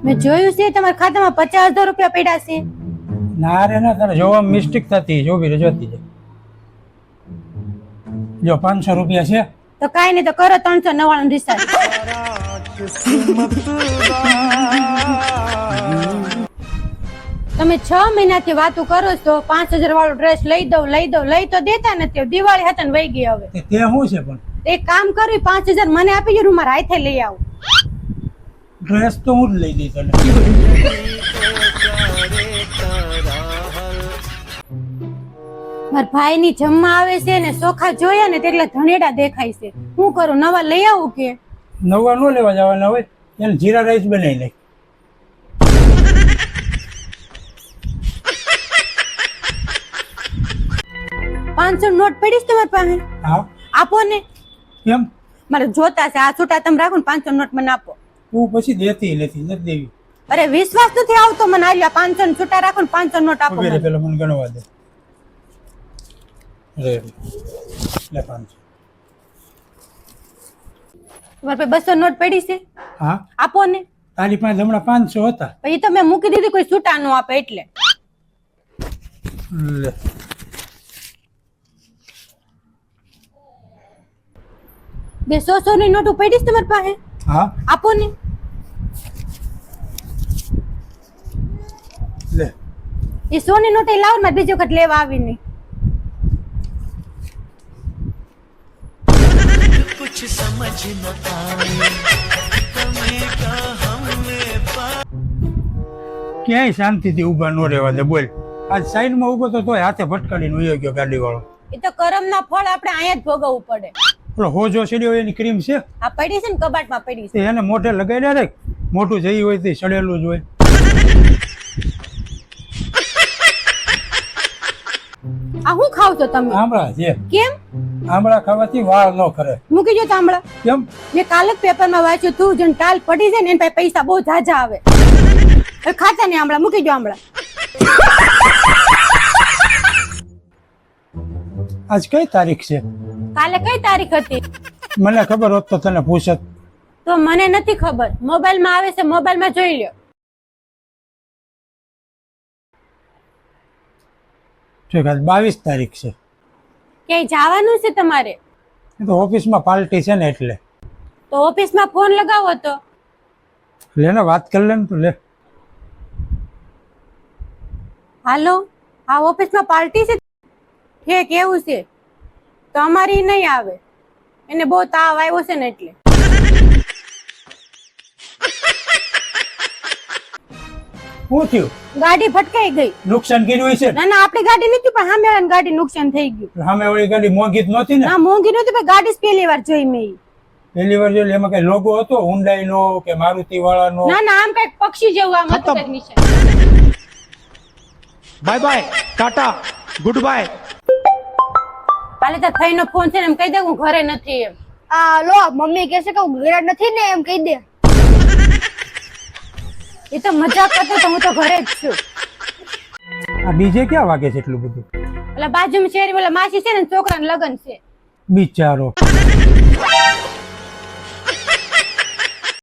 મેં જોયું છે તમારા ખાતામાં 50,000 રૂપિયા પડ્યા છે. ના રે ના, તારે જોવા મિસ્ટેક થતી જો બી જોતી છે. જો 500 રૂપિયા છે. તો કાઈ નહીં, તો કરો 399 રિચાર્જ. તમે 6 મહિનાથી વાતું કરો છો 5,000 વાળો ડ્રેસ લઈ દઉં લઈ તો દેતા નથી. દિવાળી હતા ને વહી ગઈ હવે. તે શું છે પણ એક કામ કરી 5,000 મને આપી જો, મારા હાથે લઈ આવું. ડ્રેસ તો હું જ લઈ દઈ તને. મારા ભાઈ ની જમવા આવે છે ને ચોખા જોયા ને એટલે ધણેડા દેખાય છે. શું કરું, નવા લઈ આવું કે? નવા નો લેવા જવાના હોય, એને જીરા રાઈસ બનાવી નાખ. $500 નોટ પડીશ તમારી પાસે? હા આપો ને. કેમ? મારે જોતા છે. આ છૂટા તમે રાખો ને, 500 નોટ મને આપો. તું પછી દેતી લેતી નથી દેવી. અરે વિશ્વાસ નથી આવતો મને. આલ્યા 500 ને છૂટા રાખો ને 500 નોટ આપો ઉભી રહે, મને. પેલા મને ગણવા દે. રે લે 500. તમારી પાસે 200 નોટ પડી છે? હા આપો ને. તારી પાસે હમણાં 500 હતા. પછી તો મેં મૂકી દીધી, કોઈ છૂટા નો આપે એટલે. લે બે 100 ની નોટ પડી છે તમારી પાસે? હા આપો ને. લે એ 100 ની નોટ લાવો ને, બીજી વખત લેવા આવી નહીં. कुछ समझ न आए तुम्हें का हमने ક્યાંય શાંતિથી ઊભા ન રહેવા દે. બોલ, આજ સાઈડમાં ઊભો તો તોય હાથે ભટકાડીને ઉયો ગયો ગાડી વાળો. એ તો કરમના ફળ આપણે અહીંયા જ ભોગવવું પડે. પેલો હોજો સડ્યો એની ક્રીમ છે, આ પડી છે ને કબાટમાં પડી છે. તે એને મોઢે લગાડ્યા રે. મોટું જઈ હોય તે સડેલું જ હોય. આ હું ખાવ છો તમે? આમળા છે. કેમ? આમળા ખાવાથી વાળ ન ખરે. મૂકી જો તાંબળા. કેમ? મેં કાલે જ પેપરમાં વાંચ્યું તું જેને ટાલ પડી જાય ને એના પાસે પૈસા બહુ ઝાઝા આવે. હવે ખાતા નહીં આમળા, મૂકી જો આમળા. આજ કઈ તારીખ છે? કાલે કઈ તારીખ હતી? મને ખબર હોત તો તને પૂછત. તો મને નથી ખબર. મોબાઈલમાં આવે છે, મોબાઈલમાં જોઈ લ્યો. ઠીક, આજ 22 તારીખ છે. ક્યાંય જવાનું છે તમારે? એ તો ઓફિસમાં પાર્ટી છે ને એટલે. તો ઓફિસમાં ફોન લગાવો તો. લે ને વાત કરી લે ને તું. લે હાલો, આ ઓફિસમાં પાર્ટી છે. ઠીક, એવું છે તો અમારી નહીં આવે. એને બહુ તાવ આવ્યો છે ને એટલે. શું થયું? ગાડી ભટકાઈ ગઈ. નુકસાન કર્યું છે? ના ના, આપણી ગાડી નથી, પણ સામેવાળાની ગાડી નુકસાન થઈ ગયું. સામે વાળી ગાડી મોંઘી જ નહોતી ને? ના મોંઘી નહોતી, પણ ગાડી જ પહેલી વાર જોઈ મેં ઈ. પહેલી વાર જોઈ. એમાં કઈ લોગો હતો હુન્ડાઈ નો કે મારુતિ વાળાનો? ના ના, આમ કઈક પક્ષી જેવું આમ હતું કઈક નિશાન. Bye bye tata goodbye. હાલે તો થઈનો ફોન છે ને એમ કહી દે હું ઘરે નથી એમ. આ લો મમ્મી કહે છે કે હું ઘરે નથી ને, એમ કહી દે. એ તો મજાક કરતો તો હું તો ઘરે જ છું. આ બીજે ક્યાં વાગે છે એટલું બધું? એટલે બાજુમાં શેરી ઓલા માસી છે ને, છોકરાના લગ્ન છે. બિચારો.